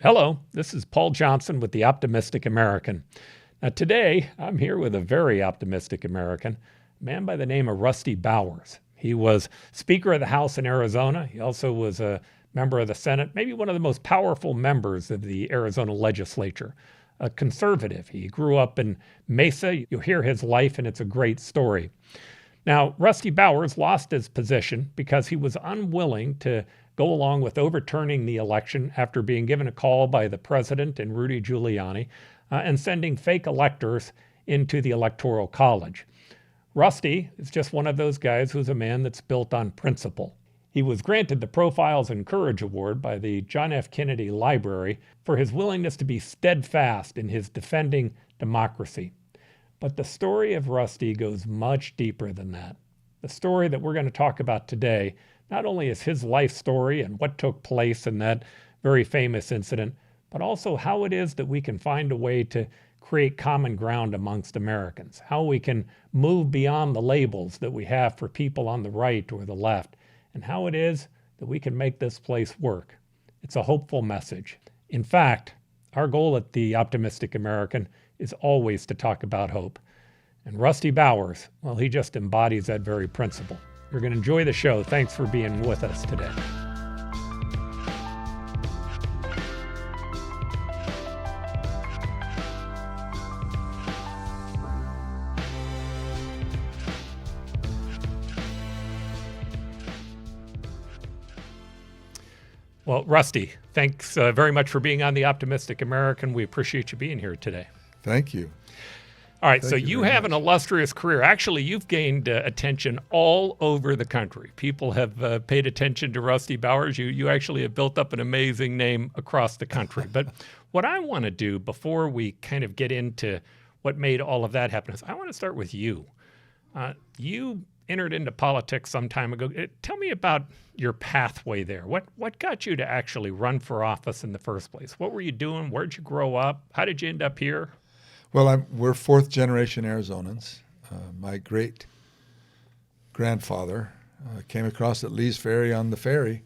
Hello, this is Paul Johnson with the Optimistic American. Now, today I'm here with a very optimistic American, a man by the name of Rusty Bowers. He was Speaker of the House in Arizona. He also was a member of the Senate, maybe one of the most powerful members of the Arizona legislature. A conservative. He grew up in Mesa. You'll hear his life, and it's a great story. Now, Rusty Bowers lost his position because he was unwilling to go along with overturning the election after being given a call by the president and Rudy Giuliani and sending fake electors into the Electoral College. Rusty is just one of those guys who's a man that's built on principle. He was granted the Profiles in Courage Award by the John F. Kennedy Library for his willingness to be steadfast in his defending democracy. But the story of Rusty goes much deeper than that. The story that we're going to talk about today not only is his life story and what took place in that very famous incident, but also how it is that we can find a way to create common ground amongst Americans, how we can move beyond the labels that we have for people on the right or the left, and how it is that we can make this place work. It's a hopeful message. In fact, our goal at the Optimistic American is always to talk about hope. And Rusty Bowers, well, he just embodies that very principle. You're going to enjoy the show. Thanks for being with us today. Well, Rusty, thanks very much for being on the Optimistic American. We appreciate you being here today. Thank you. All right, so you have an illustrious career. Actually, you've gained attention all over the country. People have paid attention to Rusty Bowers. You actually have built up an amazing name across the country. But what I want to do before we kind of get into what made all of that happen is I want to start with you. You entered into politics some time ago. Tell me about your pathway there. What got you to actually run for office in the first place? What were you doing? Where'd you grow up? How did you end up here? Well, we're fourth generation Arizonans. My great grandfather came across at Lee's Ferry on the ferry.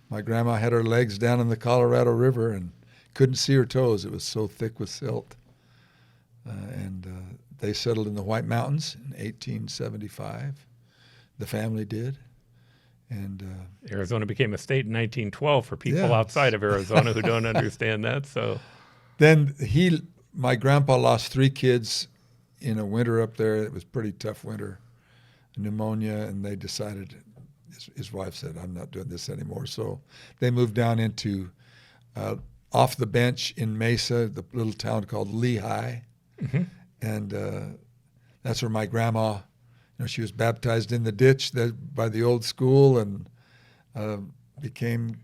My grandma had her legs down in the Colorado River and couldn't see her toes. It was so thick with silt. And they settled in the White Mountains in 1875. The family did. And Arizona became a state in 1912 for people outside of Arizona who don't understand that. So then my grandpa lost 3 kids in a winter up there. It was a pretty tough winter, pneumonia, and they decided, his wife said, I'm not doing this anymore. So they moved down into off the bench in Mesa, the little town called Lehigh. Mm-hmm. And that's where my grandma, she was baptized in the ditch by the old school and became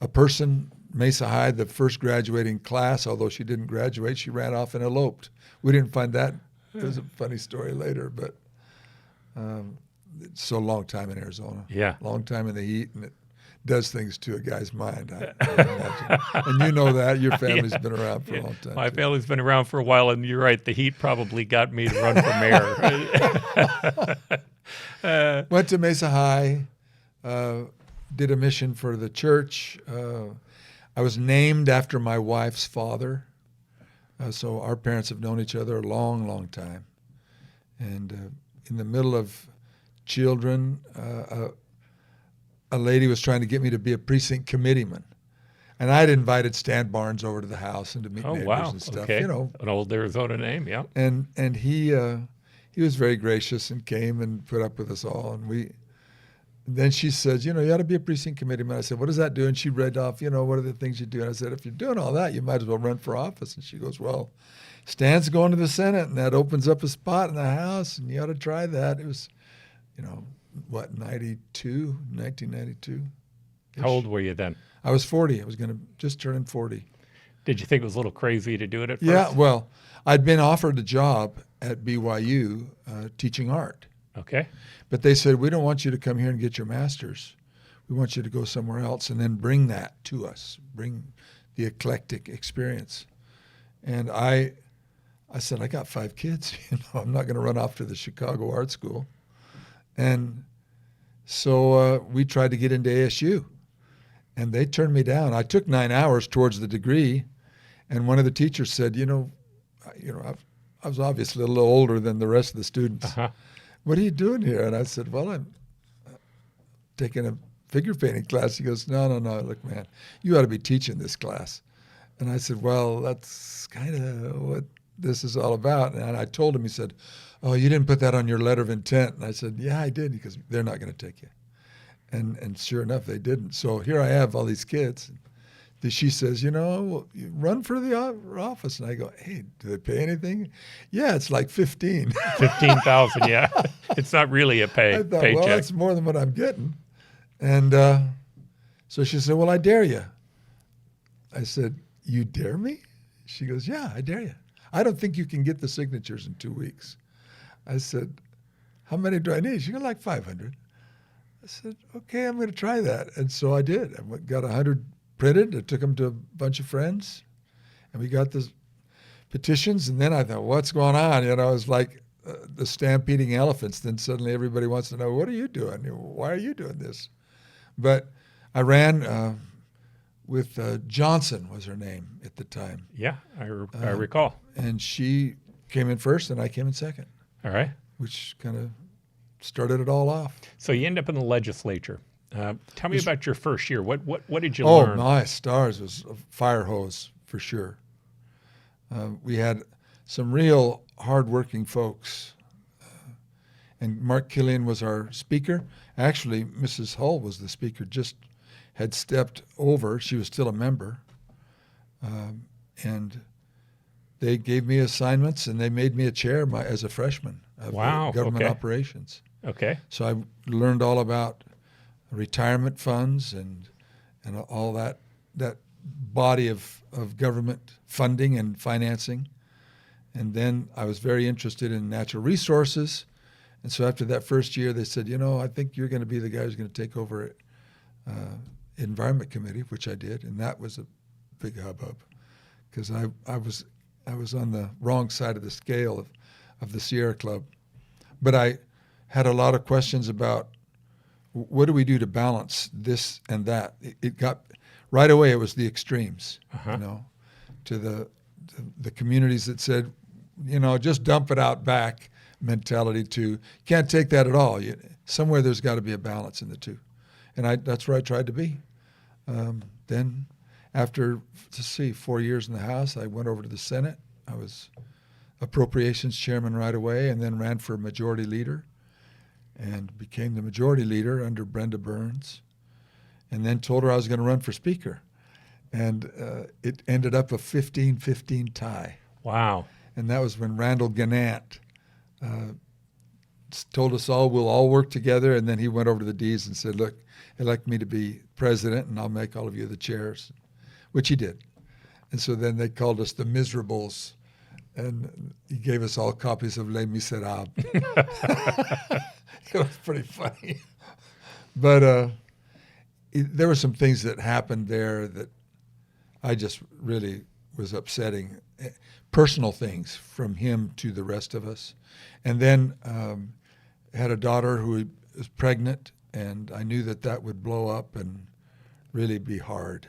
a person. Mesa High, the first graduating class, although she didn't graduate, she ran off and eloped. We didn't find that. It was a funny story later, but it's so long time in Arizona. Yeah. Long time in the heat, and it does things to a guy's mind, I imagine. And you know that. Your family's been around for a long time. My family's been around for a while, and you're right. The heat probably got me to run for mayor. Went to Mesa High, did a mission for the church. I was named after my wife's father. So our parents have known each other a long, long time. And in the middle of children, a lady was trying to get me to be a precinct committeeman. And I'd invited Stan Barnes over to the house and to meet neighbors and stuff. Okay. An old Arizona name, yeah. And he was very gracious and came and put up with us all. And then she said, you ought to be a precinct committeeman. I said, what does that do? And she read off, what are the things you do? And I said, if you're doing all that, you might as well run for office. And she goes, well, Stan's going to the Senate, and that opens up a spot in the House, and you ought to try that. It was, 1992. How old were you then? I was 40. I was going to just turn 40. Did you think it was a little crazy to do it at first? Yeah, well, I'd been offered a job at BYU teaching art. Okay. But they said, we don't want you to come here and get your master's. We want you to go somewhere else and then bring that to us, bring the eclectic experience. And I said, I got 5 kids. I'm not going to run off to the Chicago Art School. And so we tried to get into ASU. And they turned me down. I took 9 hours towards the degree, and one of the teachers said, I was obviously a little older than the rest of the students. Uh-huh. What are you doing here? And I said, well, I'm taking a figure painting class. He goes, no, look, man, you ought to be teaching this class. And I said, well, that's kind of what this is all about. And I told him, he said, oh, you didn't put that on your letter of intent. And I said, yeah, I did, because they're not going to take you. And sure enough, they didn't. So here I have all these kids. She says, you run for the office. And I go, hey, do they pay anything? Yeah, it's like 15. 15,000, yeah. It's not really a I thought, paycheck. well, that's more than what I'm getting. And so she said, well, I dare you. I said, you dare me? She goes, yeah, I dare you. I don't think you can get the signatures in 2 weeks. I said, how many do I need? She goes, like 500. I said, okay, I'm going to try that. And so I did. I got 100 printed. I took them to a bunch of friends, and we got the petitions. And then I thought, what's going on? It was like the stampeding elephants. Then suddenly everybody wants to know, what are you doing? Why are you doing this? But I ran with Johnson was her name at the time. Yeah, I recall. And she came in first, and I came in second. All right. Which kind of started it all off. So you end up in the legislature. Tell me about your first year. What did you Oh, learn? my stars, was a fire hose for sure. We had some real hardworking folks. And Mark Killian was our speaker. Actually, Mrs. Hull was the speaker, just had stepped over. She was still a member. And they gave me assignments, and they made me a chair as a freshman of Wow, government okay. operations. Okay. So I learned all about retirement funds and all that body of government funding and financing. And then I was very interested in natural resources. And so after that first year, they said, I think you're going to be the guy who's going to take over Environment Committee, which I did. And that was a big hubbub, because I was on the wrong side of the scale of the Sierra Club. But I had a lot of questions about what do we do to balance this and that. It got, right away, it was the extremes, to the communities that said, just dump it out back mentality to, can't take that at all. Somewhere there's got to be a balance in the two. And that's where I tried to be. Then after, 4 years in the House, I went over to the Senate. I was Appropriations Chairman right away, and then ran for Majority Leader and became the Majority Leader under Brenda Burns, and then told her I was going to run for Speaker. And it ended up a 15-15 tie. Wow. And that was when Randall Gannett told us all, we'll all work together. And then he went over to the D's and said, look, elect me to be president, and I'll make all of you the chairs, which he did. And so then they called us the Miserables, and he gave us all copies of Les Miserables. It was pretty funny. But there were some things that happened there that I just really was upsetting. Personal things from him to the rest of us. And then had a daughter who was pregnant, and I knew that would blow up and really be hard.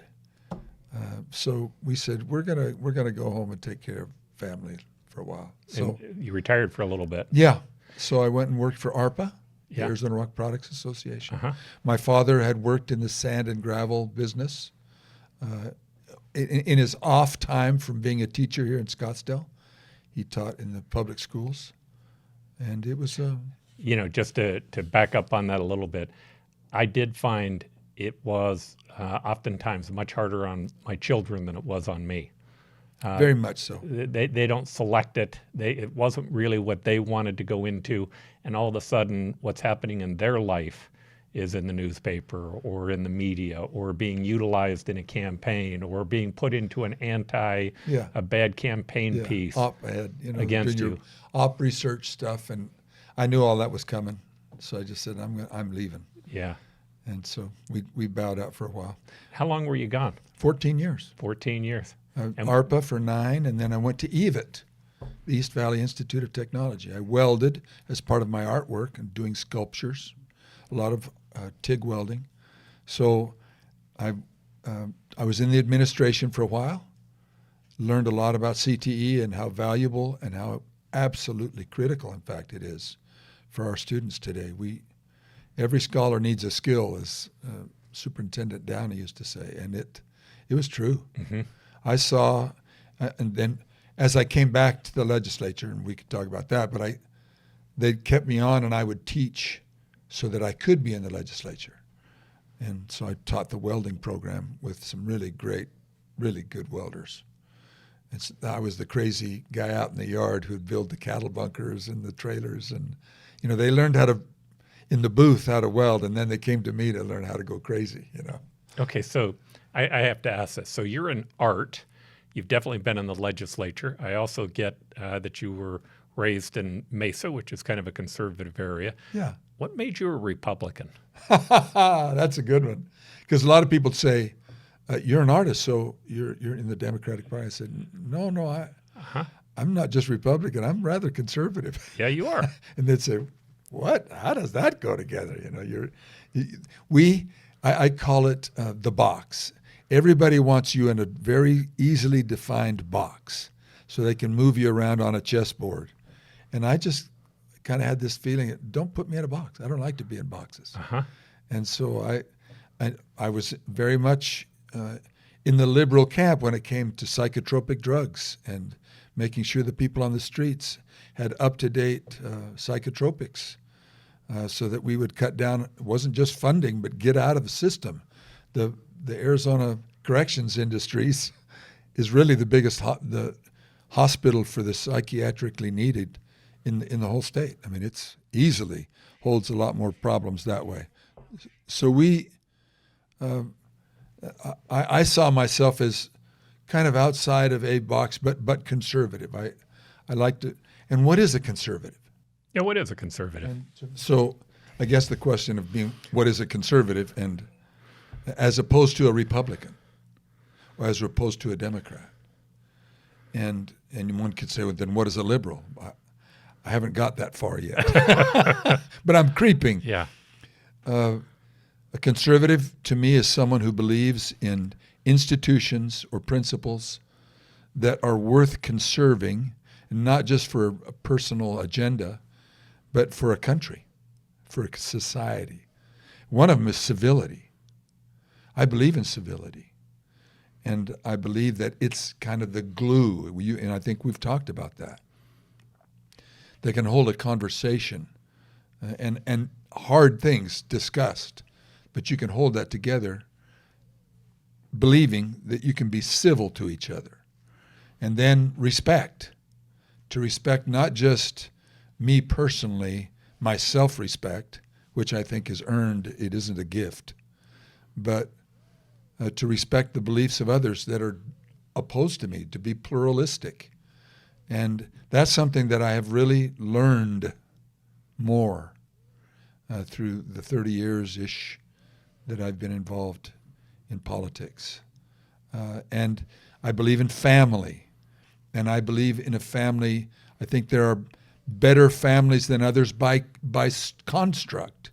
So we said, we're gonna go home and take care of family for a while. So And you retired for a little bit. yeah. So I went and worked for ARPA, the Yeah. Arizona Rock Products Association. Uh-huh. My father had worked in the sand and gravel business. In his off time from being a teacher here in Scottsdale, he taught in the public schools, and it was Just to back up on that a little bit, I did find it was oftentimes much harder on my children than it was on me. very much so. They don't select it. It wasn't really what they wanted to go into, and all of a sudden, what's happening in their life is in the newspaper or in the media or being utilized in a campaign or being put into an a bad campaign piece Op-ed, against doing your you. op research stuff, and I knew all that was coming, so I just said I'm leaving, Yeah. and so we bowed out for a while. How long were you gone? 14 years. 14 years. ARPA for 9, and then I went to I.V.A.N, the East Valley Institute of Technology. I welded as part of my artwork and doing sculptures, a lot of TIG welding. So I I was in the administration for a while, learned a lot about CTE and how valuable and how absolutely critical, in fact, it is for our students today. Every scholar needs a skill, as Superintendent Downey used to say, and it was true. Mm-hmm. I saw, and then as I came back to the legislature, and we could talk about that, but they kept me on, and I would teach so that I could be in the legislature. And so I taught the welding program with some really great, really good welders. I was the crazy guy out in the yard who'd build the cattle bunkers and the trailers, and they learned how to, in the booth, how to weld, and then they came to me to learn how to go crazy. Okay, so I have to ask this. So you're in art. You've definitely been in the legislature. I also get that you were raised in Mesa, which is kind of a conservative area. Yeah. What made you a Republican? That's a good one, because a lot of people say, "You're an artist, so you're in the Democratic Party." I said, "No, I'm not just Republican. I'm rather conservative." Yeah, you are. And they'd say, "What? How does that go together?" I call it the box. Everybody wants you in a very easily defined box, so they can move you around on a chessboard. And I just kind of had this feeling, don't put me in a box. I don't like to be in boxes. Uh-huh. And so I was very much in the liberal camp when it came to psychotropic drugs and making sure the people on the streets had up-to-date psychotropics so that we would cut down. It wasn't just funding, but get out of the system. The Arizona corrections industries is really the biggest the hospital for the psychiatrically needed in the whole state. I mean, it's easily holds a lot more problems that way. So I saw myself as kind of outside of a box, but conservative. I like to. And what is a conservative? Yeah, what is a conservative? So I guess the question of being, what is a conservative, and as opposed to a Republican, or as opposed to a Democrat, and one could say, well, then what is a liberal? I haven't got that far yet, but I'm creeping. Yeah. A conservative to me is someone who believes in institutions or principles that are worth conserving, not just for a personal agenda, but for a country, for a society. One of them is civility. I believe in civility. And I believe that it's kind of the glue, and I think we've talked about that. They can hold a conversation and hard things discussed, but you can hold that together, believing that you can be civil to each other. And then respect, to respect not just me personally, my self-respect, which I think is earned, it isn't a gift, but to respect the beliefs of others that are opposed to me, to be pluralistic. And that's something that I have really learned more through the 30 years-ish that I've been involved in politics. And I believe in family. And I believe in a family, I think there are better families than others by construct.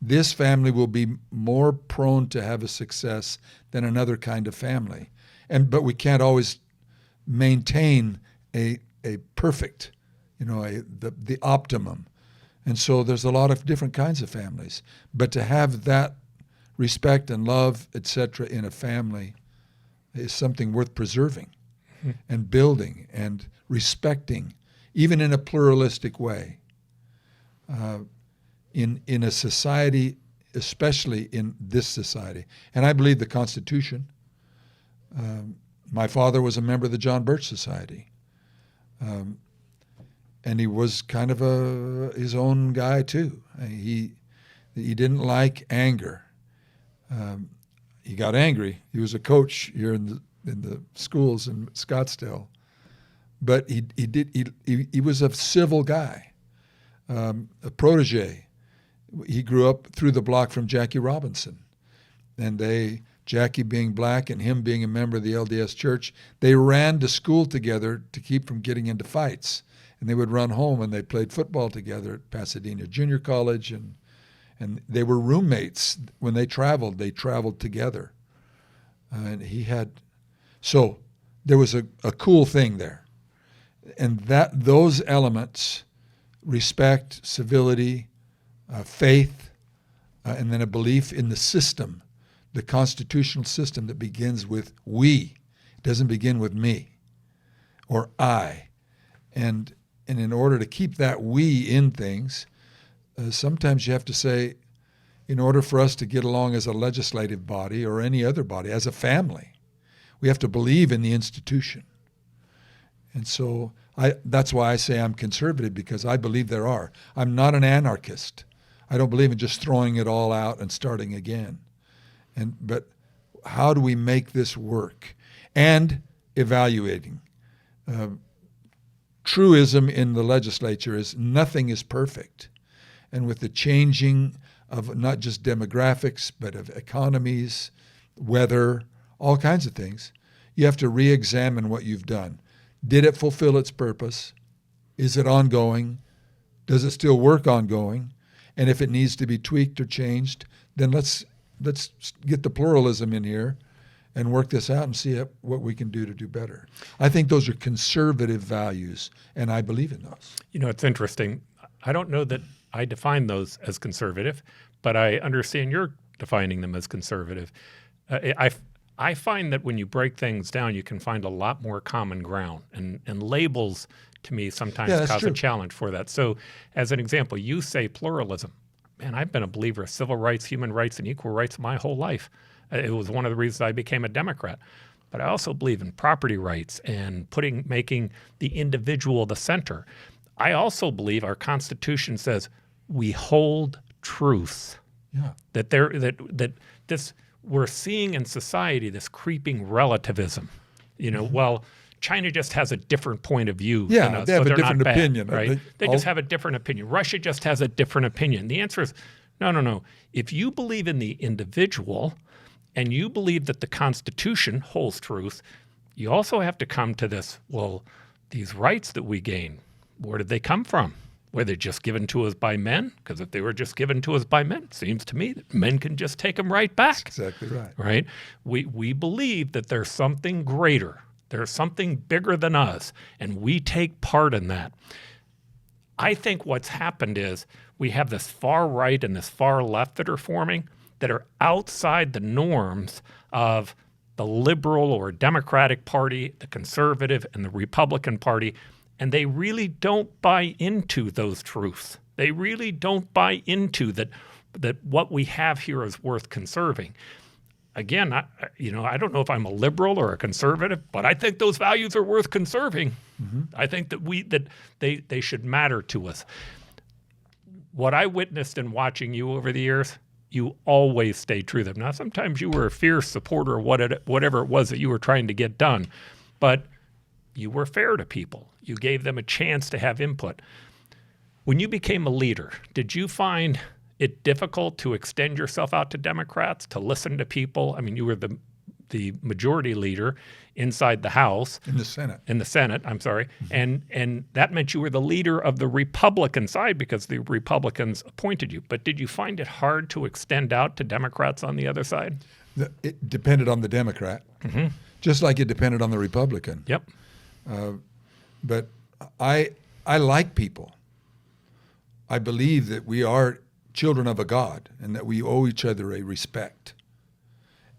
This family will be more prone to have a success than another kind of family. But we can't always maintain a perfect, the optimum. And so there's a lot of different kinds of families. But to have that respect and love, etc., in a family is something worth preserving and building and respecting, even in a pluralistic way. In a society, especially in this society. And I believe the Constitution. My father was a member of the John Birch Society. And he was kind of his own guy too. He didn't like anger. He got angry. He was a coach here in the schools in Scottsdale, but he was a civil guy, a protege. He grew up through the block from Jackie Robinson, and Jackie being black and him being a member of the LDS Church, they ran to school together to keep from getting into fights. And they would run home, and they played football together at Pasadena Junior College, and they were roommates. When they traveled together. And he had, so there was a cool thing there. And those elements, respect, civility, faith, and then a belief in the system, the constitutional system that begins with we. It doesn't begin with me or I. And in order to keep that we in things, sometimes you have to say, in order for us to get along as a legislative body or any other body, as a family, we have to believe in the institution. And so that's why I say I'm conservative, because I believe there are. I'm not an anarchist. I don't believe in just throwing it all out and starting again. But how do we make this work? And evaluating. Truism in the legislature is nothing is perfect. And with the changing of not just demographics, but of economies, weather, all kinds of things, you have to re-examine what you've done. Did it fulfill its purpose? Is it ongoing? Does it still work ongoing? And if it needs to be tweaked or changed, then let's get the pluralism in here and work this out and see what we can do to do better. I think those are conservative values, and I believe in those. You know, it's interesting. I don't know that I define those as conservative, but I understand you're defining them as conservative. I find that when you break things down, you can find a lot more common ground, and labels to me sometimes cause a challenge for that. So as an example, you say pluralism. Man, I've been a believer of civil rights, human rights, and equal rights my whole life. It was one of the reasons I became a Democrat. But I also believe in property rights and making the individual the center. I also believe our Constitution says we hold truth. Yeah. That we're seeing in society this creeping relativism. You know, well, China just has a different point of view. Yeah, than us, they have so a different opinion. Right? They just have a different opinion. Russia just has a different opinion. The answer is no. If you believe in the individual and you believe that the Constitution holds truth, you also have to come to this, well, these rights that we gain, where did they come from? Were they just given to us by men? Because if they were just given to us by men, it seems to me that men can just take them right back. That's exactly right. Right? We believe that there's something greater. There's something bigger than us, and we take part in that. I think what's happened is we have this far right and this far left that are forming that are outside the norms of the liberal or Democratic Party, the conservative, and the Republican Party, and they really don't buy into those truths. They really don't buy into that what we have here is worth conserving. Again, I don't know if I'm a liberal or a conservative, but I think those values are worth conserving. Mm-hmm. I think that they should matter to us. What I witnessed in watching you over the years, you always stayed true to them. Now, sometimes you were a fierce supporter of whatever it was that you were trying to get done, but you were fair to people. You gave them a chance to have input. When you became a leader, did you find it difficult to extend yourself out to Democrats, to listen to people? I mean, you were the majority leader inside the House. In the Senate. In the Senate, I'm sorry. Mm-hmm. And that meant you were the leader of the Republican side because the Republicans appointed you. But did you find it hard to extend out to Democrats on the other side? It depended on the Democrat, mm-hmm. just like it depended on the Republican. Yep. But I like people. I believe that we are children of a God and that we owe each other a respect.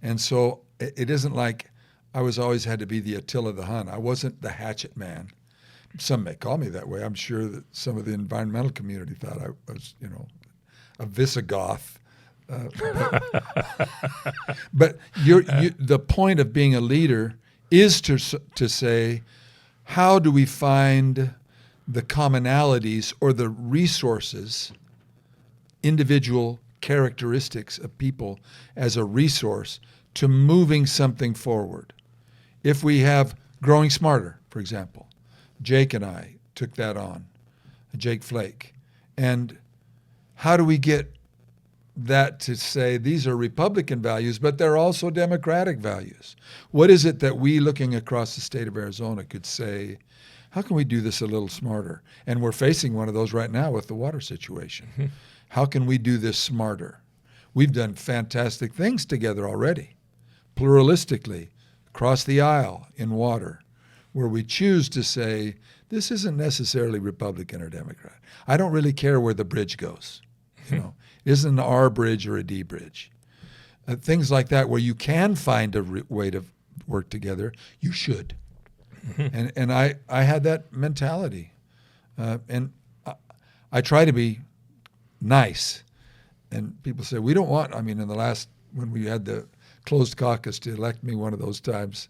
And so it isn't like I was always had to be the Attila the Hun. I wasn't the hatchet man. Some may call me that way. I'm sure that some of the environmental community thought I was, a Visigoth. But the point of being a leader is to say, how do we find the commonalities or the resources, individual characteristics of people as a resource to moving something forward? If we have growing smarter, for example, Jake and I took that on, Jake Flake. And how do we get that to say these are Republican values, but they're also Democratic values? What is it that we, looking across the state of Arizona, could say, how can we do this a little smarter? And we're facing one of those right now with the water situation. Mm-hmm. How can we do this smarter? We've done fantastic things together already. pluralistically across the aisle in water, where we choose to say, this isn't necessarily Republican or Democrat. I don't really care where the bridge goes. You know, it isn't an R bridge or a D bridge. Things like that, where you can find a way to work together, you should. And I had that mentality. And I try to be nice. And people say, we don't want, in the last, when we had the closed caucus to elect me one of those times,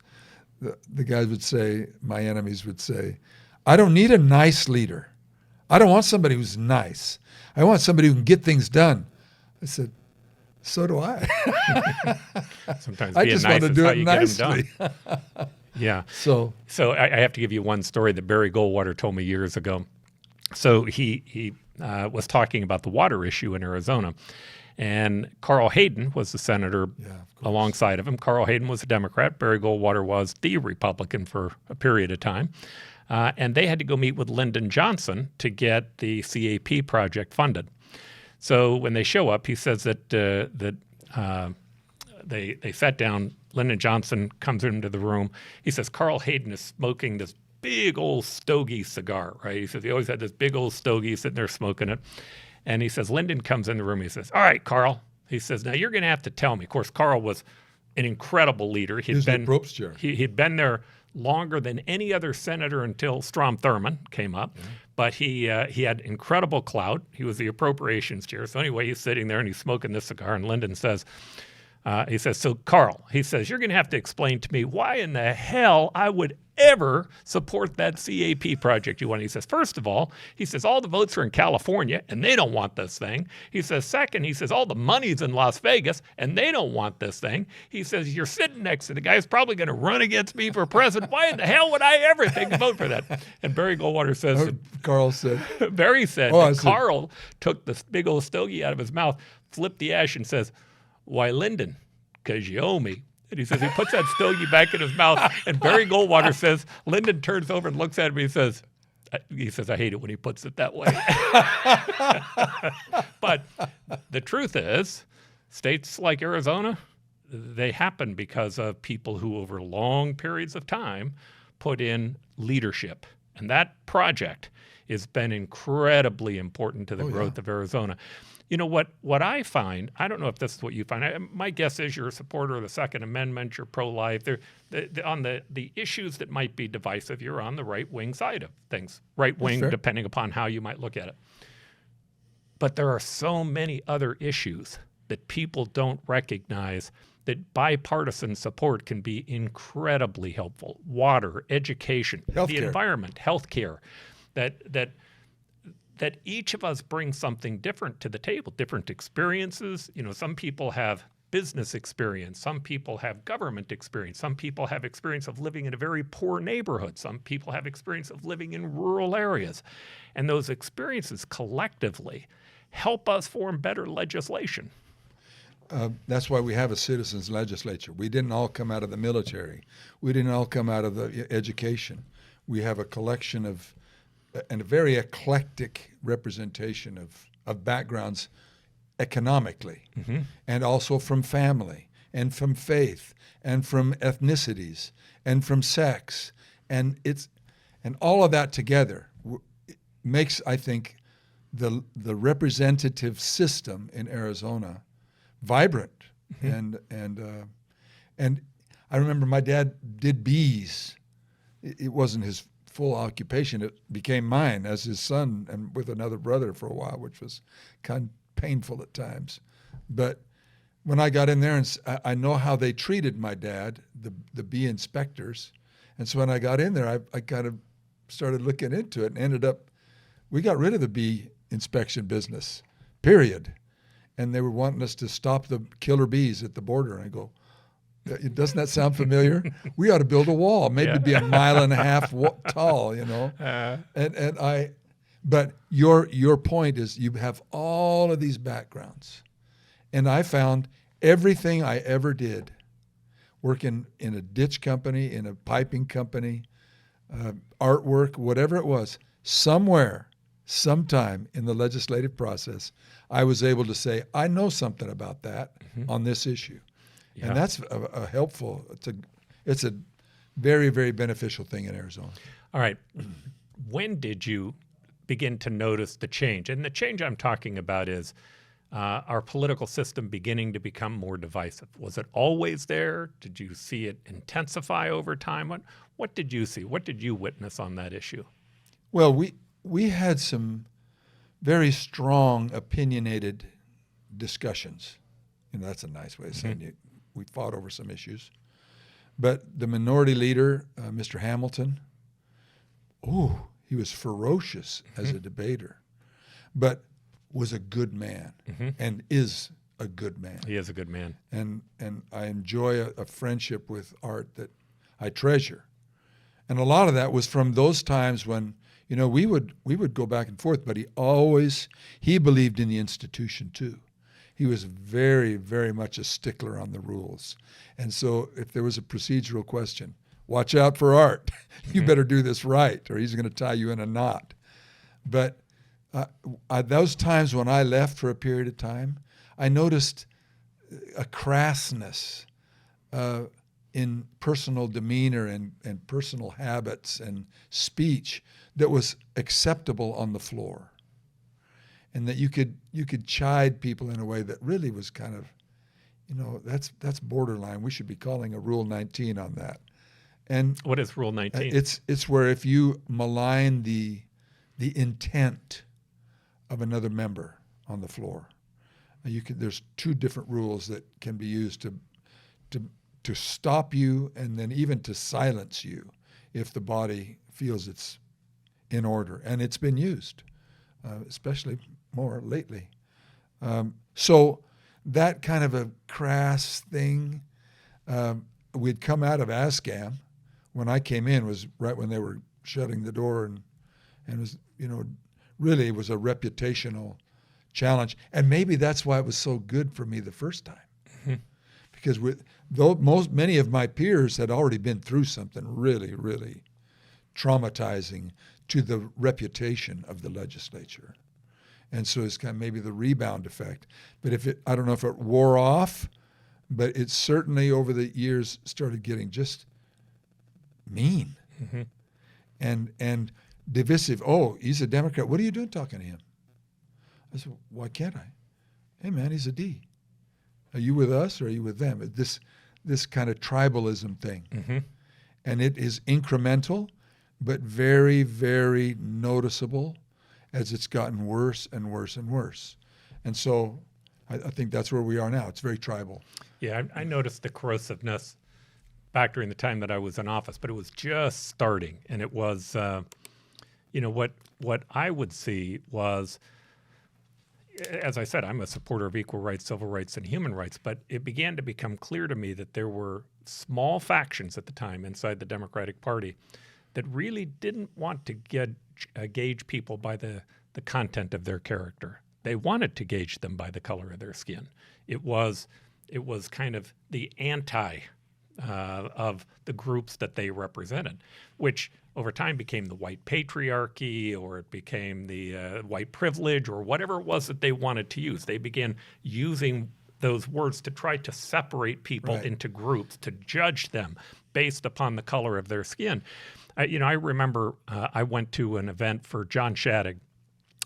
the guys would say, my enemies would say, I don't need a nice leader. I don't want somebody who's nice. I want somebody who can get things done. I said, so do I. Sometimes I being just nice want to is do how it you nicely. get them done. Yeah. So I have to give you one story that Barry Goldwater told me years ago. So he was talking about the water issue in Arizona. And Carl Hayden was the senator alongside of him. Carl Hayden was a Democrat. Barry Goldwater was the Republican for a period of time. And they had to go meet with Lyndon Johnson to get the CAP project funded. So when they show up, he says that they sat down. Lyndon Johnson comes into the room. He says, Carl Hayden is smoking this big old stogie cigar, right? He says he always had this big old stogie sitting there smoking it. And he says, Lyndon comes in the room. He says, all right, Carl. He says, now you're going to have to tell me. Of course, Carl was an incredible leader. He'd been Probstchair. He'd been there longer than any other senator until Strom Thurmond came up. Yeah. But he had incredible clout. He was the appropriations chair. So anyway, he's sitting there and he's smoking this cigar. And Lyndon says, so Carl, he says, you're going to have to explain to me why in the hell I would ever support that CAP project you want. He says, first of all, he says, all the votes are in California and they don't want this thing. He says, second, he says, all the money's in Las Vegas and they don't want this thing. He says, you're sitting next to the guy who's probably going to run against me for president. Why in the hell would I ever think to vote for that? And Barry Goldwater says, Carl said, Barry said, that Carl took this big old stogie out of his mouth, flipped the ash and says, why, Lyndon, because you owe me. And he says he puts that stogie back in his mouth. And Barry Goldwater says, Lyndon turns over and looks at him. And he says, I hate it when he puts it that way. But the truth is, states like Arizona, they happen because of people who over long periods of time put in leadership. And that project has been incredibly important to the growth of Arizona. You know, what I find, I don't know if this is what you find. My guess is you're a supporter of the Second Amendment, you're pro-life. On the issues that might be divisive, you're on the right-wing side of things. Right-wing, depending upon how you might look at it. But there are so many other issues that people don't recognize that bipartisan support can be incredibly helpful. Water, education, the environment, healthcare, that each of us brings something different to the table, different experiences. You know, some people have business experience. Some people have government experience. Some people have experience of living in a very poor neighborhood. Some people have experience of living in rural areas. And those experiences collectively help us form better legislation. That's why we have a citizens legislature. We didn't all come out of the military. We didn't all come out of the education. We have a collection of and a very eclectic representation of backgrounds economically, and also from family, and from faith, and from ethnicities, and from sex, and all of that together makes, I think, the representative system in Arizona vibrant, and I remember my dad did bees. It wasn't his full occupation. It became mine as his son and with another brother for a while, which was kind of painful at times. But when I got in there, and I know how they treated my dad, the bee inspectors. And so when I got in there, I kind of started looking into it and ended up, we got rid of the bee inspection business, period. And they were wanting us to stop the killer bees at the border. And I go, doesn't that sound familiar? We ought to build a wall, maybe be 1.5 miles tall, you know. But your point is you have all of these backgrounds, and I found everything I ever did, working in a ditch company, in a piping company, artwork, whatever it was, somewhere, sometime in the legislative process, I was able to say, I know something about that on this issue. Yeah. And that's a helpful, it's a very, very beneficial thing in Arizona. All right. When did you begin to notice the change? And the change I'm talking about is our political system beginning to become more divisive. Was it always there? Did you see it intensify over time? What did you see? What did you witness on that issue? Well, we had some very strong, opinionated discussions. That's a nice way of saying it. We fought over some issues. But the minority leader, Mr. Hamilton, he was ferocious as a debater, but was a good man and is a good man. He is a good man. And I enjoy a friendship with Art that I treasure. And a lot of that was from those times when, we would go back and forth, but he believed in the institution too. He was very, very much a stickler on the rules. And so if there was a procedural question, watch out for Art. You better do this right, or he's going to tie you in a knot. But those times when I left for a period of time, I noticed a crassness in personal demeanor and personal habits and speech that was acceptable on the floor. And that you could chide people in a way that really was kind of, that's borderline. We should be calling a Rule 19 on that. And what is Rule 19? It's where if you malign the intent of another member on the floor, there's two different rules that can be used to stop you and then even to silence you if the body feels it's in order. And it's been used, especially more lately. So that kind of a crass thing, we'd come out of ASCAM. When I came in was right when they were shutting the door, and it was, really it was a reputational challenge. And maybe that's why it was so good for me the first time. Because many of my peers had already been through something really, really traumatizing to the reputation of the legislature. And so it's kind of maybe the rebound effect. But I don't know if it wore off, but it certainly over the years started getting just mean and divisive. Oh, he's a Democrat. What are you doing talking to him? I said, why can't I? Hey, man, he's a D. Are you with us or are you with them? This kind of tribalism thing. And it is incremental, but very, very noticeable as it's gotten worse and worse and worse. And so I think that's where we are now. It's very tribal. Yeah, I noticed the corrosiveness back during the time that I was in office, but it was just starting. And it was, what I would see was, as I said, I'm a supporter of equal rights, civil rights, and human rights, but it began to become clear to me that there were small factions at the time inside the Democratic Party that really didn't want to gauge people by the content of their character. They wanted to gauge them by the color of their skin. It was kind of the anti of the groups that they represented, which over time became the white patriarchy, or it became the white privilege, or whatever it was that they wanted to use. They began using those words to try to separate people into groups, to judge them based upon the color of their skin. I remember I went to an event for John Shadegg,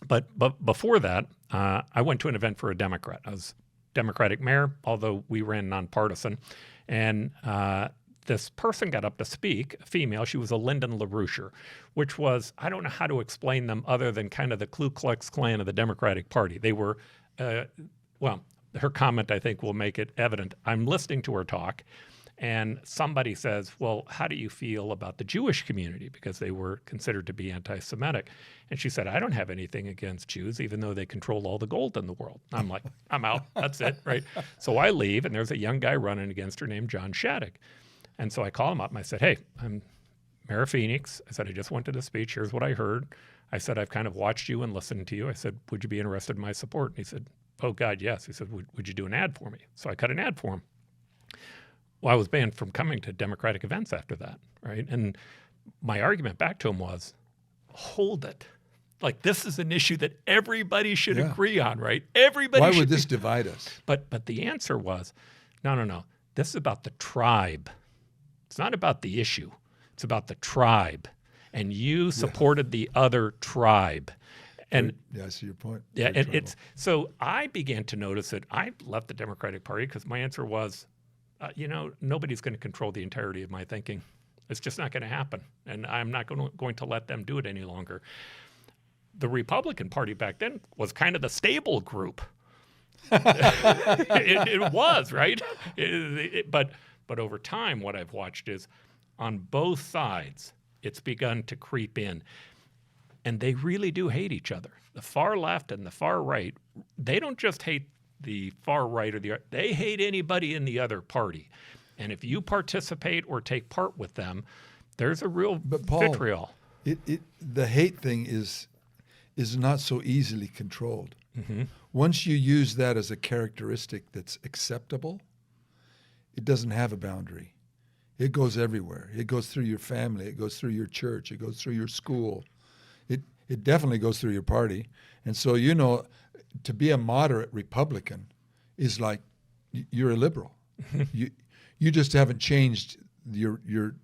but before that, I went to an event for a Democrat. I was Democratic mayor, although we ran nonpartisan. And this person got up to speak, a female. She was a Lyndon LaRouche, which was, I don't know how to explain them other than kind of the Ku Klux Klan of the Democratic Party. They were, her comment, I think, will make it evident. I'm listening to her talk, and somebody says, well, how do you feel about the Jewish community? Because they were considered to be anti-Semitic. And she said, I don't have anything against Jews, even though they control all the gold in the world. I'm like, I'm out. That's it, right? So I leave, and there's a young guy running against her named John Shadegg. And so I call him up, and I said, hey, I'm Mayor of Phoenix. I said, I just went to the speech. Here's what I heard. I said, I've kind of watched you and listened to you. I said, would you be interested in my support? And he said, oh, God, yes. He said, would you do an ad for me? So I cut an ad for him. Well, I was banned from coming to Democratic events after that, right? And my argument back to him was, hold it. Like, this is an issue that everybody should agree on, right? Everybody. Why would this divide us? But the answer was, no. This is about the tribe. It's not about the issue. It's about the tribe. And you supported the other tribe. And I see your point. yeah, and so I began to notice that I left the Democratic Party because my answer was, nobody's going to control the entirety of my thinking. It's just not going to happen. And I'm not going to let them do it any longer. The Republican Party back then was kind of the stable group. It was, right? But over time, what I've watched is on both sides, it's begun to creep in. And they really do hate each other. The far left and the far right, they don't just hate the far right or they hate anybody in the other party. And if you participate or take part with them, there's a real vitriol. The hate thing is not so easily controlled. Mm-hmm. Once you use that as a characteristic that's acceptable, it doesn't have a boundary. It goes everywhere. It goes through your family. It goes through your church. It goes through your school. It definitely goes through your party. And so, to be a moderate Republican is like you're a liberal. Mm-hmm. You just haven't changed your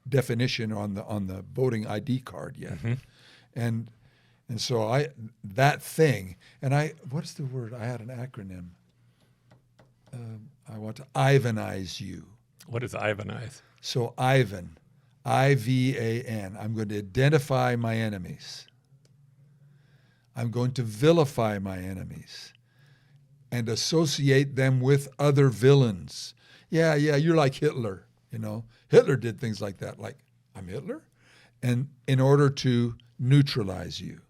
definition on the voting ID card yet. Mm-hmm. And so that thing, and what's the word? I had an acronym. I want to I.V.A.Nize you. What is I.V.A.Nize? So I.V.A.N, I.V.A.N. I'm going to identify my enemies. I'm going to vilify my enemies and associate them with other villains. Yeah, you're like Hitler, Hitler did things like that, like, I'm Hitler? And in order to neutralize you.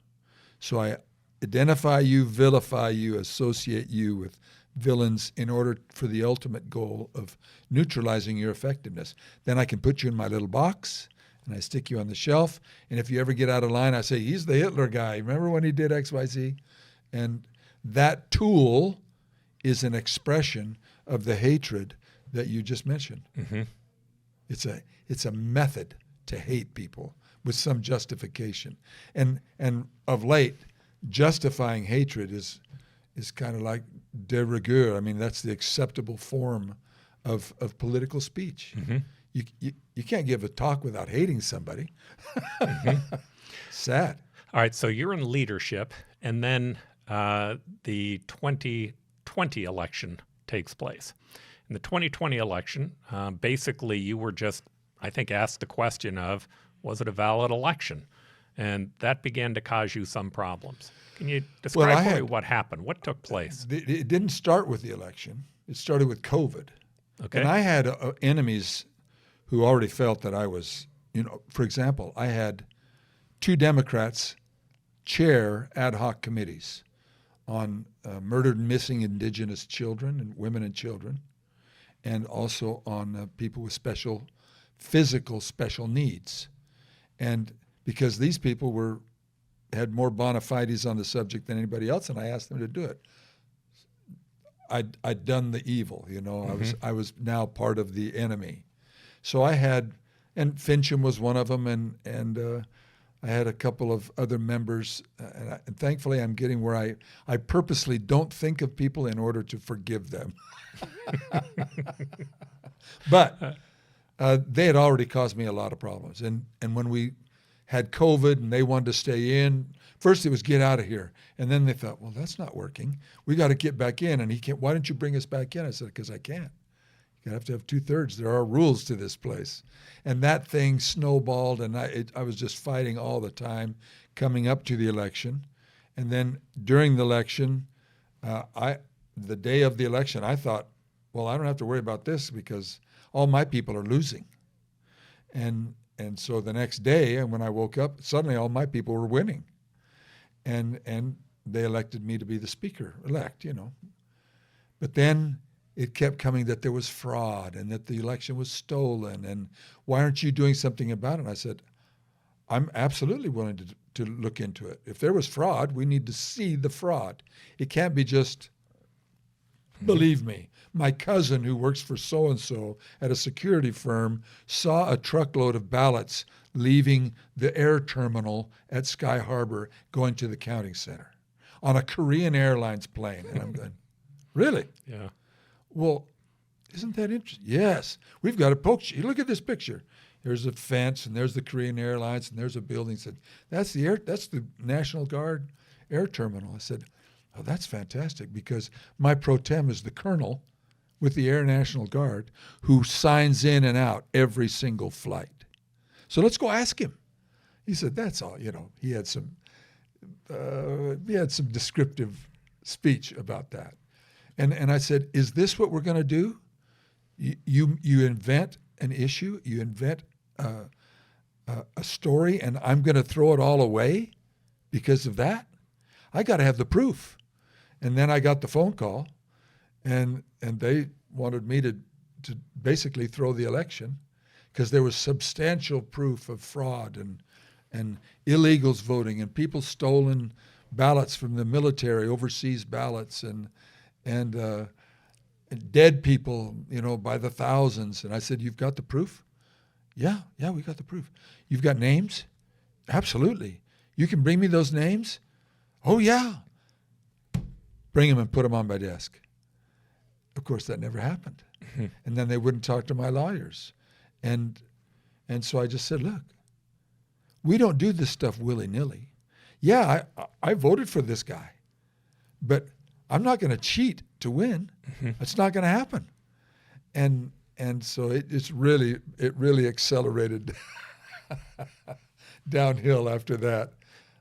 So I identify you, vilify you, associate you with villains in order for the ultimate goal of neutralizing your effectiveness. Then I can put you in my little box and I stick you on the shelf. And if you ever get out of line, I say, he's the Hitler guy. Remember when he did X, Y, Z? And that tool is an expression of the hatred that you just mentioned. Mm-hmm. It's a method to hate people with some justification. And of late, justifying hatred is kind of like de rigueur. I mean, that's the acceptable form of political speech. Mm-hmm. You can't give a talk without hating somebody. Mm-hmm. Sad. All right, so you're in leadership, and then the 2020 election takes place. In the 2020 election, basically you were just, I think, asked the question of, was it a valid election? And that began to cause you some problems. Can you describe for me what happened? What took place? It didn't start with the election. It started with COVID. Okay. And I had enemies who already felt that I was, for example, I had 2 Democrats chair ad hoc committees on murdered and missing Indigenous children and women and children, and also on people with special needs. And because these people had more bona fides on the subject than anybody else, and I asked them to do it. I'd done the evil, Mm-hmm. I was now part of the enemy. So I had, and Fincham was one of them, and I had a couple of other members, and thankfully I'm getting where I purposely don't think of people in order to forgive them. But they had already caused me a lot of problems. And when we had COVID and they wanted to stay in, first it was get out of here. And then they thought, well, that's not working. We got to get back in. And why don't you bring us back in? I said, because I can't. You have to have 2/3. There are rules to this place. And that thing snowballed, and I was just fighting all the time coming up to the election. And then during the election, the day of the election, I thought, well, I don't have to worry about this because all my people are losing. And so the next day, and when I woke up, suddenly all my people were winning. And they elected me to be the speaker-elect, But then it kept coming that there was fraud and that the election was stolen, and why aren't you doing something about it? And I said, I'm absolutely willing to look into it. If there was fraud, we need to see the fraud. It can't be just, believe me, my cousin who works for so-and-so at a security firm saw a truckload of ballots leaving the air terminal at Sky Harbor going to the counting center on a Korean Airlines plane. And I'm going, really? Yeah. Well, Isn't that interesting? Yes. We've got a picture. Look at this picture. There's a fence, and there's the Korean Airlines, and there's a building. Said, that's the National Guard air terminal. I said, oh, that's fantastic, because my pro tem is the colonel with the Air National Guard who signs in and out every single flight. So let's go ask him. He said, that's all. He had some descriptive speech about that. And I said, is this what we're going to do? You invent an issue, you invent a story, and I'm going to throw it all away because of that? I got to have the proof. And then I got the phone call, and they wanted me to basically throw the election because there was substantial proof of fraud and illegals voting and people stolen ballots from the military, overseas ballots, and dead people, by the thousands. And I said, you've got the proof? Yeah, we got the proof. You've got names? Absolutely. You can bring me those names? Oh, yeah. Bring them and put them on my desk. Of course, that never happened. And then they wouldn't talk to my lawyers. And so I just said, look, we don't do this stuff willy-nilly. Yeah, I voted for this guy, but I'm not going to cheat to win. That's not going to happen. And so it really accelerated downhill after that.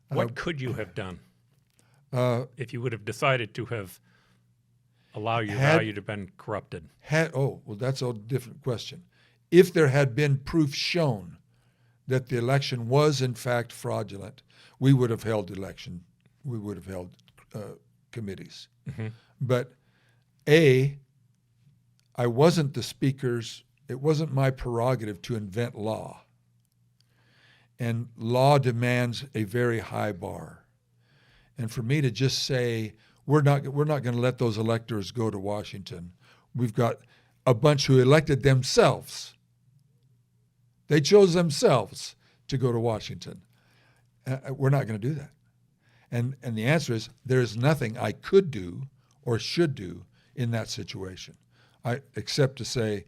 What could you have done if you would have decided to have allowed your value to have been corrupted? Well, that's a different question. If there had been proof shown that the election was in fact fraudulent, we would have held committees. But I wasn't the speaker's, it wasn't my prerogative to invent law. And law demands a very high bar. And for me to just say, we're not going to let those electors go to Washington. We've got a bunch who elected themselves. They chose themselves to go to Washington. We're not going to do that. And the answer is, there is nothing I could do or should do in that situation, except to say,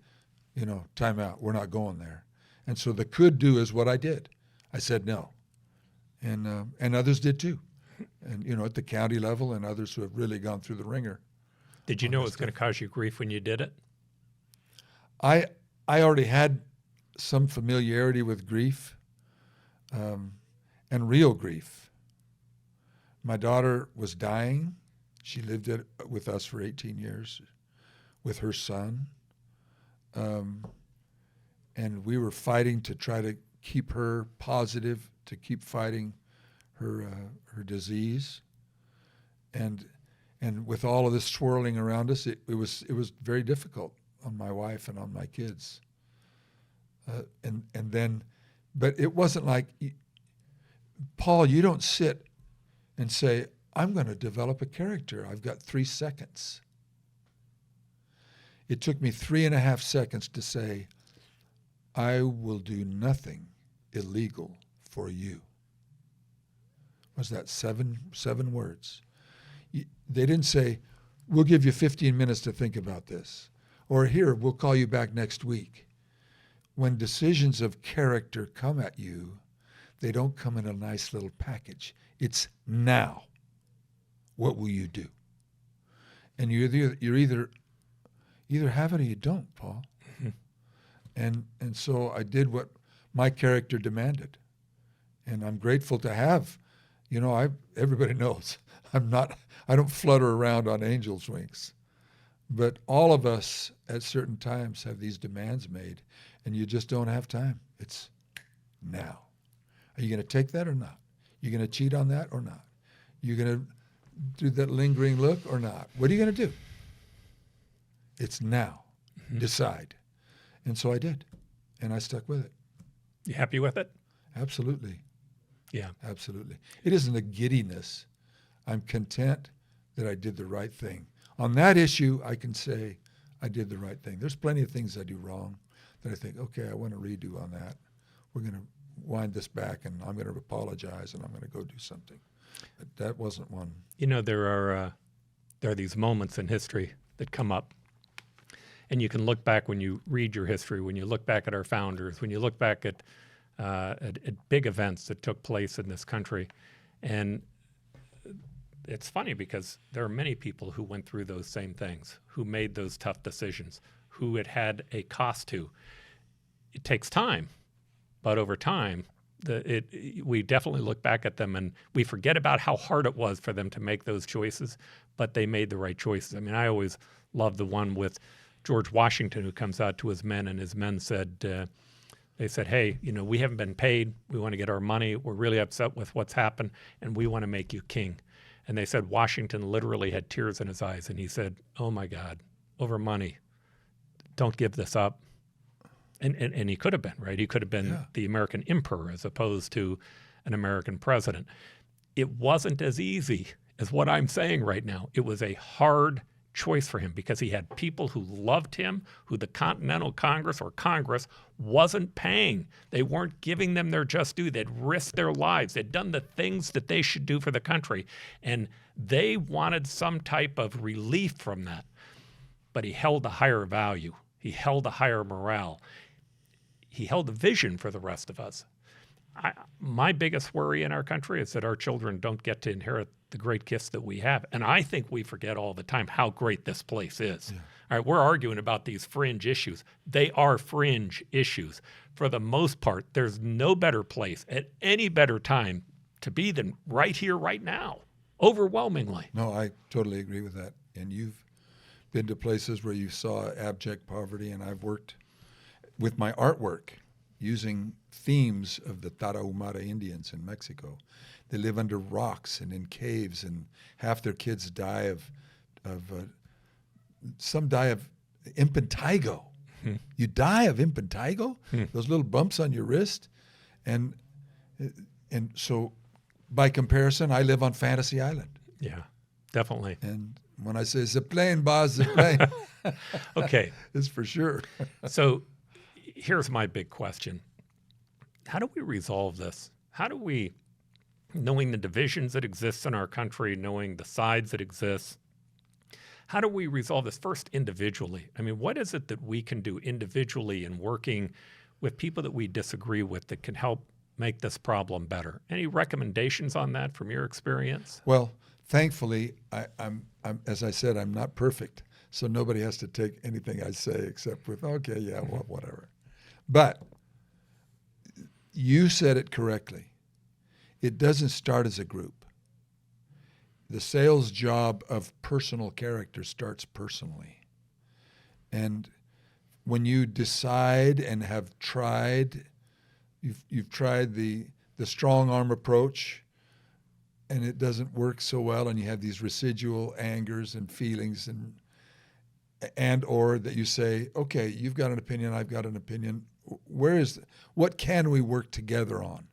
time out, we're not going there. And so the could do is what I did. I said no. And others did too. And, at the county level, and others who have really gone through the ringer. Did you know it was going to cause you grief when you did it? I already had some familiarity with grief, and real grief. My daughter was dying. She lived with us for 18 years with her son. And we were fighting to try to keep her positive, to keep fighting her disease. And with all of this swirling around us, it was very difficult on my wife and on my kids. But it wasn't like, Paul, you don't sit and say, I'm going to develop a character. I've got 3 seconds. It took me 3.5 seconds to say, I will do nothing illegal for you. Was that seven words? They didn't say, we'll give you 15 minutes to think about this. Or here, we'll call you back next week. When decisions of character come at you, they don't come in a nice little package. It's now. What will you do? And you're either have it or you don't, Paul. And so I did what my character demanded. And I'm grateful to have, everybody knows I don't flutter around on angel's wings. But all of us at certain times have these demands made, and you just don't have time. It's now. Are you going to take that or not? You going to cheat on that or not? You going to do that lingering look or not? What are you going to do? It's now. Decide. And so I did, and I stuck with it. You happy with it? Absolutely. Yeah. Absolutely. It isn't a giddiness. I'm content that I did the right thing. On that issue, I can say I did the right thing. There's plenty of things I do wrong that I think, okay, I want to redo on that. We're going to wind this back, and I'm going to apologize, and I'm going to go do something. But that wasn't one. There are these moments in history that come up, And you can look back when you read your history, when you look back at our founders, when you look back at big events that took place in this country. And it's funny because there are many people who went through those same things, who made those tough decisions, who it had a cost to. It takes time, but over time, we definitely look back at them and we forget about how hard it was for them to make those choices, but they made the right choices. I mean, I always love the one with George Washington, who comes out to his men, and his men said, they said, hey, we haven't been paid. We want to get our money. We're really upset with what's happened, and we want to make you king. And they said Washington literally had tears in his eyes, and he said, oh my God, over money, don't give this up. And he could have been, right? He could have been the American emperor as opposed to an American president. It wasn't as easy as what I'm saying right now. It was a hard choice for him because he had people who loved him, who the Continental Congress or Congress wasn't paying. They weren't giving them their just due. They'd risked their lives. They'd done the things that they should do for the country. And they wanted some type of relief from that. But he held a higher value. He held a higher morale. He held a vision for the rest of us. My biggest worry in our country is that our children don't get to inherit the great gifts that we have. And I think we forget all the time how great this place is. Yeah. All right, we're arguing about these fringe issues. They are fringe issues. For the most part, there's no better place at any better time to be than right here, right now, overwhelmingly. No, I totally agree with that. And you've been to places where you saw abject poverty, and I've worked with my artwork using themes of the Tarahumara Indians in Mexico. They live under rocks and in caves, and half their kids die some die of impetigo. You die of impetigo? Those little bumps on your wrist? And so by comparison, I live on Fantasy Island. Yeah, definitely. And when I say the plane, boss, the plane. Okay. It's for sure. So here's my big question. How do we resolve this? How do we, knowing the divisions that exist in our country, knowing the sides that exist, how do we resolve this first individually? I mean, what is it that we can do individually in working with people that we disagree with that can help make this problem better? Any recommendations on that from your experience? Well, thankfully, I'm as I said, I'm not perfect. So nobody has to take anything I say except with, okay, yeah, well, whatever. But you said it correctly. It doesn't start as a group. The sales job of personal character starts personally. And when you decide and have tried, you've tried the strong arm approach, and it doesn't work so well, and you have these residual angers and feelings and or that you say, okay, you've got an opinion, I've got an opinion. What can we work together on?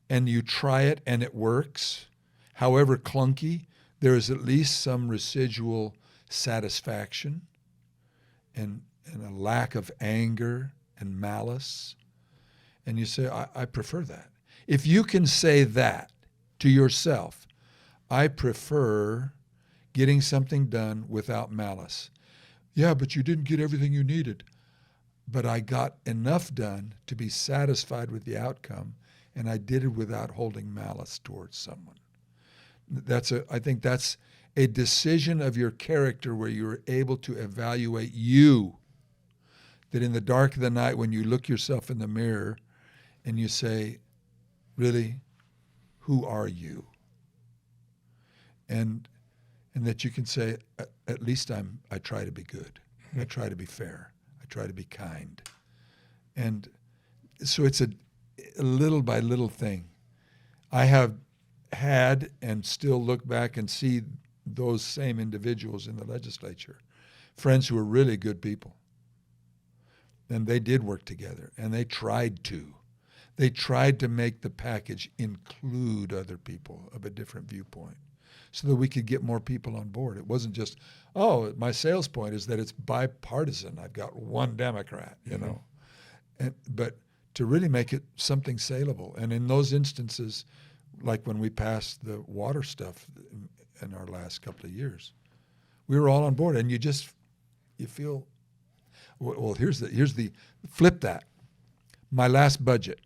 And you try it and it works. However clunky, there is at least some residual satisfaction and a lack of anger and malice. And you say, I prefer that. If you can say that to yourself, I prefer getting something done without malice. Yeah, but you didn't get everything you needed. But I got enough done to be satisfied with the outcome, and I did it without holding malice towards someone. I think that's a decision of your character where you're able to evaluate you. That in the dark of the night, when you look yourself in the mirror and you say, really, who are you? And that you can say, at least I try to be good. I try to be fair. I try to be kind. And so it's a little by little thing. I have had and still look back and see those same individuals in the legislature, friends who are really good people. And they did work together, and they tried to. They tried to make the package include other people of a different viewpoint so that we could get more people on board. It wasn't just, oh, my sales point is that it's bipartisan. I've got one Democrat, you know. But to really make it something saleable. And in those instances, like when we passed the water stuff in our last couple of years, we were all on board. And you feel Well, here's the flip that. My last budget.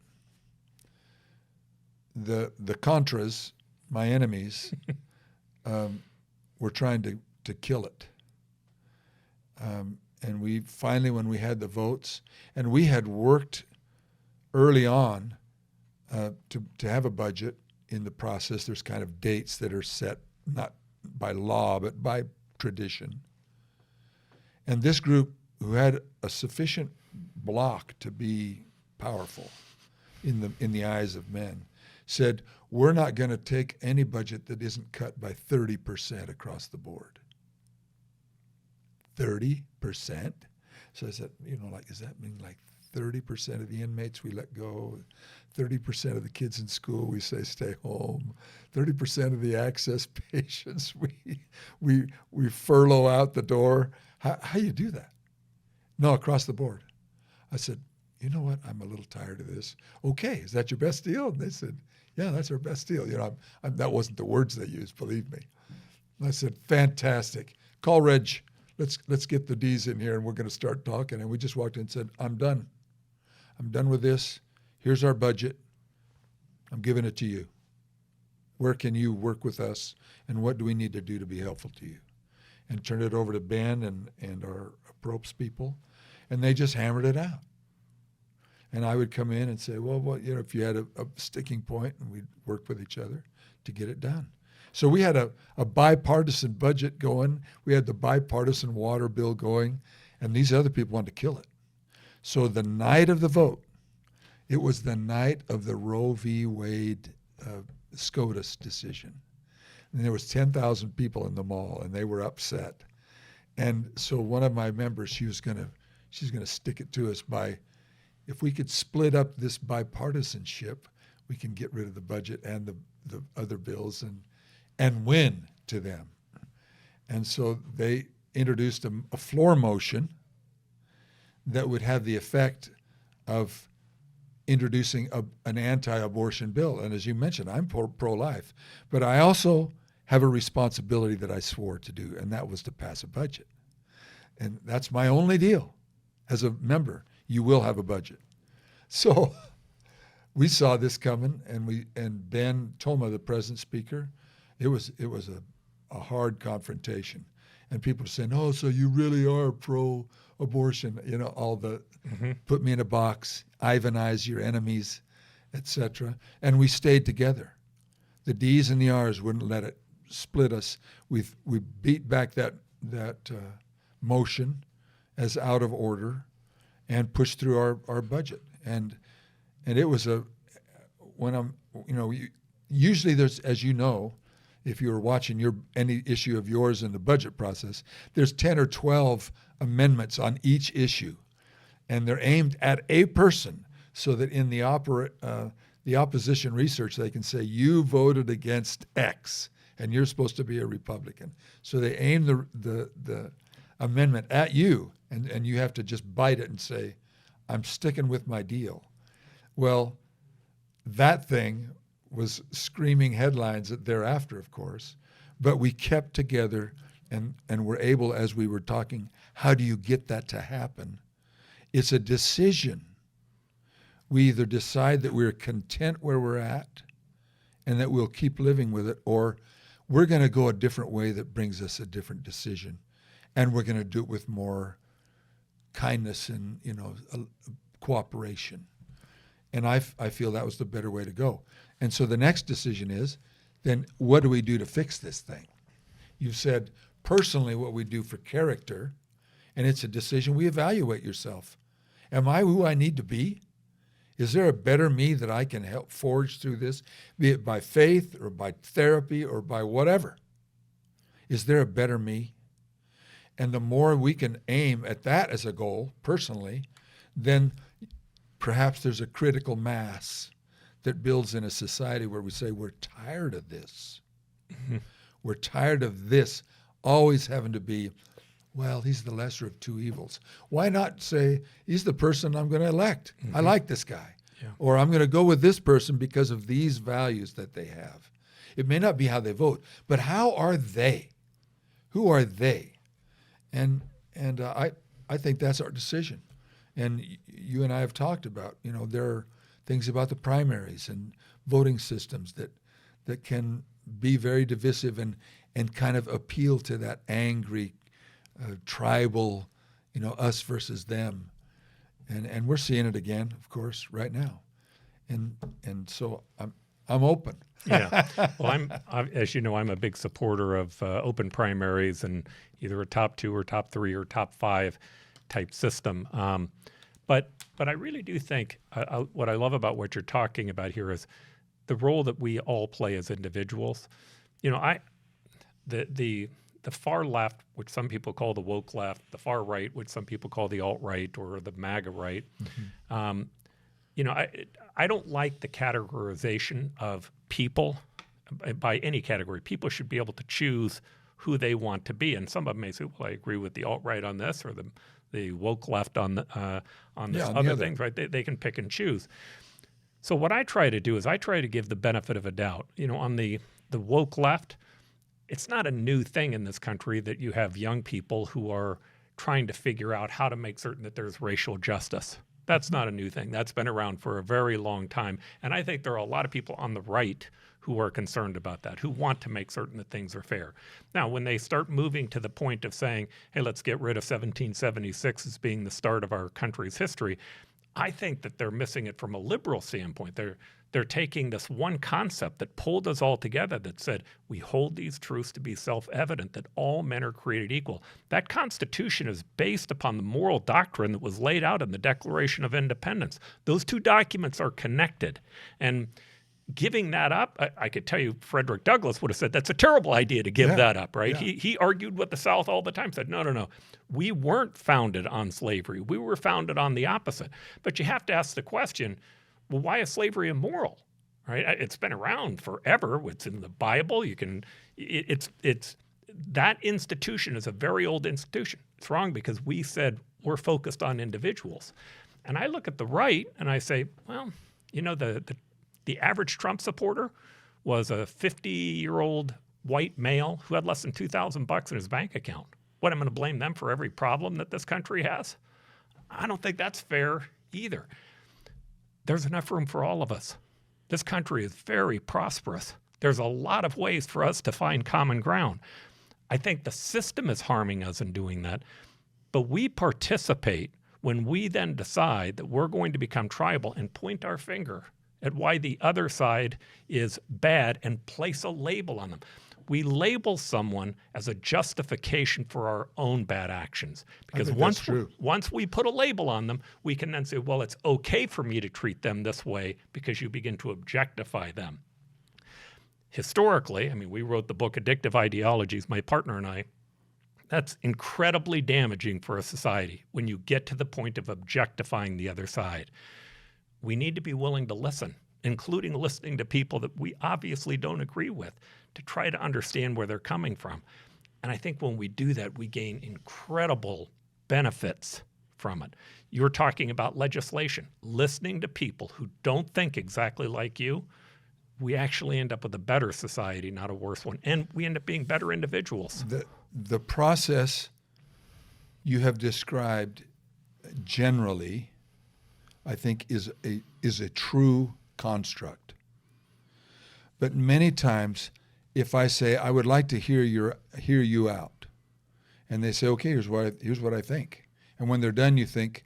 The Contras, my enemies, were trying to kill it. And we finally, when we had the votes, and we had worked early on to have a budget in the process. There's kind of dates that are set, not by law, but by tradition. And this group, who had a sufficient block to be powerful in the eyes of men, said, we're not going to take any budget that isn't cut by 30% across the board. 30%? So I said, does that mean like 30% of the inmates we let go, 30% of the kids in school we say stay home, 30% of the access patients we furlough out the door? How you do that? No, across the board. I said, you know what? I'm a little tired of this. Okay, is that your best deal? And they said, yeah, that's our best deal. That wasn't the words they used, believe me. And I said, fantastic. Call Reg. Let's get the D's in here and we're going to start talking. And we just walked in and said, I'm done. I'm done with this. Here's our budget. I'm giving it to you. Where can you work with us? And what do we need to do to be helpful to you? And turned it over to Ben and our approps people. And they just hammered it out. And I would come in and say, well, if you had a sticking point, and we'd work with each other to get it done. So we had a bipartisan budget going. We had the bipartisan water bill going, and these other people wanted to kill it. So the night of the vote, it was the night of the Roe v. Wade SCOTUS decision. And there was 10,000 people in the mall, and they were upset. And so one of my members, she's going to stick it to us by, if we could split up this bipartisanship, we can get rid of the budget and the other bills and win to them. And so they introduced a floor motion that would have the effect of introducing an anti-abortion bill. And as you mentioned, I'm pro-life, but I also have a responsibility that I swore to do, and that was to pass a budget. And that's my only deal. As a member, you will have a budget. So we saw this coming, and Ben Toma, the present speaker, it was a hard confrontation. And people were saying, oh, so you really are pro-abortion, all the put me in a box, I.V.A.N your enemies, etc. And we stayed together. The D's and the R's wouldn't let it split us. We beat back that motion as out of order and pushed through our budget. And it was usually there's, as you know, if you were watching any issue of yours in the budget process, there's 10 or 12 amendments on each issue, and they're aimed at a person so that in the opposition research they can say, you voted against X, and you're supposed to be a Republican. So they aim the amendment at you, and you have to just bite it and say, I'm sticking with my deal. Well, that thing was screaming headlines thereafter, of course, but we kept together and were able, as we were talking, how do you get that to happen? It's a decision. We either decide that we're content where we're at and that we'll keep living with it, or we're going to go a different way that brings us a different decision, and we're going to do it with more kindness and cooperation. And I feel that was the better way to go. And so the next decision is, then what do we do to fix this thing? You said personally what we do for character, and it's a decision. We evaluate yourself. Am I who I need to be? Is there a better me that I can help forge through this, be it by faith or by therapy or by whatever? Is there a better me? And the more we can aim at that as a goal personally, then perhaps there's a critical mass that builds in a society where we say, we're tired of this. Mm-hmm. We're tired of this always having to be, well, he's the lesser of two evils. Why not say, he's the person I'm going to elect? Mm-hmm. I like this guy. Yeah. Or I'm going to go with this person because of these values that they have. It may not be how they vote, but how are they? Who are they? And I think that's our decision. And you and I have talked about, there are things about the primaries and voting systems that can be very divisive and kind of appeal to that angry, tribal, us versus them. And we're seeing it again, of course, right now. And so I'm open. Yeah. Well, as you know, I'm a big supporter of open primaries and either a top 2 or top 3 or top 5 type system. But I really do think what I love about what you're talking about here is the role that we all play as individuals. The far left, which some people call the woke left, the far right, which some people call the alt-right or the MAGA right. Mm-hmm. I don't like the categorization of people by any category. People should be able to choose who they want to be. And some of them may say, well, I agree with the alt-right on this or the woke left on this other things, right? They can pick and choose. So what I try to do is I try to give the benefit of a doubt. On the woke left, it's not a new thing in this country that you have young people who are trying to figure out how to make certain that there's racial justice. That's not a new thing. That's been around for a very long time. And I think there are a lot of people on the right who are concerned about that, who want to make certain that things are fair. Now, when they start moving to the point of saying, hey, let's get rid of 1776 as being the start of our country's history, I think that they're missing it from a liberal standpoint. They're taking this one concept that pulled us all together that said, we hold these truths to be self-evident, that all men are created equal. That Constitution is based upon the moral doctrine that was laid out in the Declaration of Independence. Those two documents are connected. And giving that up, I could tell you Frederick Douglass would have said that's a terrible idea to give that up, right? Yeah. He argued with the South all the time, said, no. We weren't founded on slavery. We were founded on the opposite. But you have to ask the question, well, why is slavery immoral? Right? It's been around forever. It's in the Bible. It's that institution is a very old institution. It's wrong because we said we're focused on individuals. And I look at the right and I say, well, the average Trump supporter was a 50-year-old white male who had less than $2,000 in his bank account. What, I'm going to blame them for every problem that this country has? I don't think that's fair either. There's enough room for all of us. This country is very prosperous. There's a lot of ways for us to find common ground. I think the system is harming us in doing that, but we participate when we then decide that we're going to become tribal and point our finger at why the other side is bad and place a label on them. We label someone as a justification for our own bad actions. Because once we put a label on them, we can then say, well, it's okay for me to treat them this way because you begin to objectify them. Historically, we wrote the book Addictive Ideologies, my partner and I. That's incredibly damaging for a society when you get to the point of objectifying the other side. We need to be willing to listen, including listening to people that we obviously don't agree with, to try to understand where they're coming from. And I think when we do that, we gain incredible benefits from it. You're talking about legislation. Listening to people who don't think exactly like you, we actually end up with a better society, not a worse one. And we end up being better individuals. The process you have described generally, I think, is a true construct. But many times, if I say I would like to hear you out, and they say, okay, here's what I think, and when they're done, you think,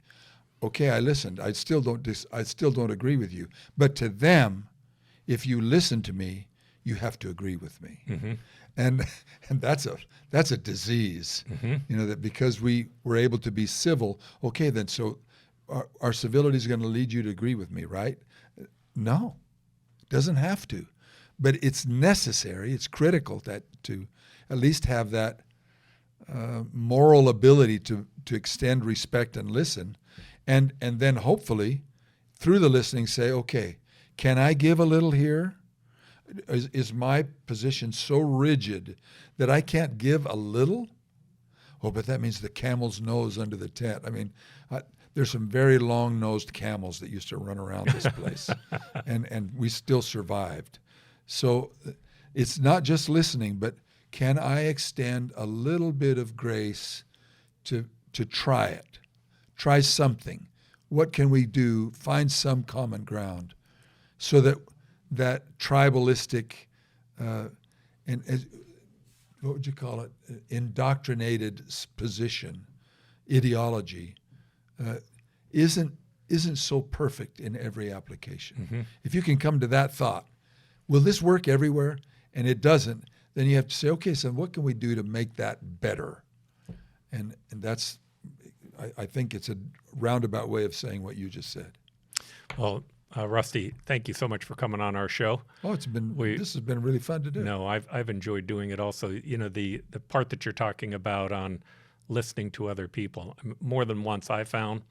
okay, I listened. I still don't agree with you. But to them, if you listen to me, you have to agree with me, mm-hmm. and that's a disease. Mm-hmm. That because we were able to be civil, okay, then so. Our civility is going to lead you to agree with me, right? No, it doesn't have to. But it's necessary, it's critical to at least have that moral ability to extend respect and listen. And then hopefully, through the listening, say, okay, can I give a little here? Is my position so rigid that I can't give a little? Oh, but that means the camel's nose under the tent. There's some very long-nosed camels that used to run around this place, and we still survived. So it's not just listening, but can I extend a little bit of grace to to try it, try something. What can we do? Find some common ground, so that tribalistic and what would you call it? Indoctrinated position, ideology, isn't so perfect in every application. Mm-hmm. If you can come to that thought, will this work everywhere? And it doesn't, then you have to say, okay, so what can we do to make that better? And that's, I think it's a roundabout way of saying what you just said. Well, Rusty, thank you so much for coming on our show. Oh, this has been really fun to do. No, I've enjoyed doing it also. You know, the part that you're talking about on listening to other people, more than once I found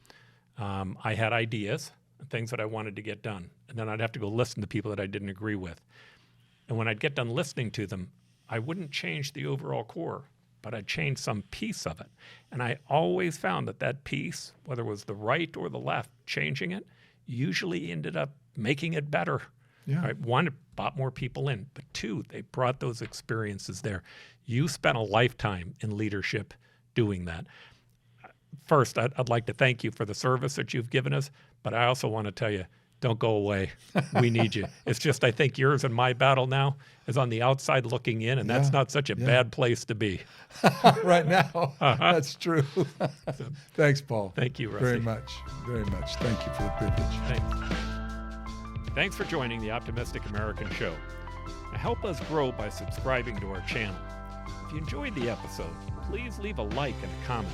I had ideas, things that I wanted to get done, and then I'd have to go listen to people that I didn't agree with. And when I'd get done listening to them, I wouldn't change the overall core, but I'd change some piece of it. And I always found that piece, whether it was the right or the left, changing it, usually ended up making it better. Yeah. Right? One, it brought more people in, but two, they brought those experiences there. You spent a lifetime in leadership doing that. First, I'd like to thank you for the service that you've given us, but I also want to tell you, don't go away. We need you. It's just, I think yours and my battle now is on the outside looking in, and that's not such a bad place to be. Right now. That's true. Thanks, Paul. Thank you, Rusty. Very much. Very much. Thank you for the privilege. Thanks for joining the Optimistic American Show. Now, help us grow by subscribing to our channel. If you enjoyed the episode, please leave a like and a comment.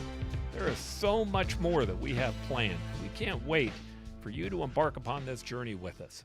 There is so much more that we have planned. We can't wait for you to embark upon this journey with us.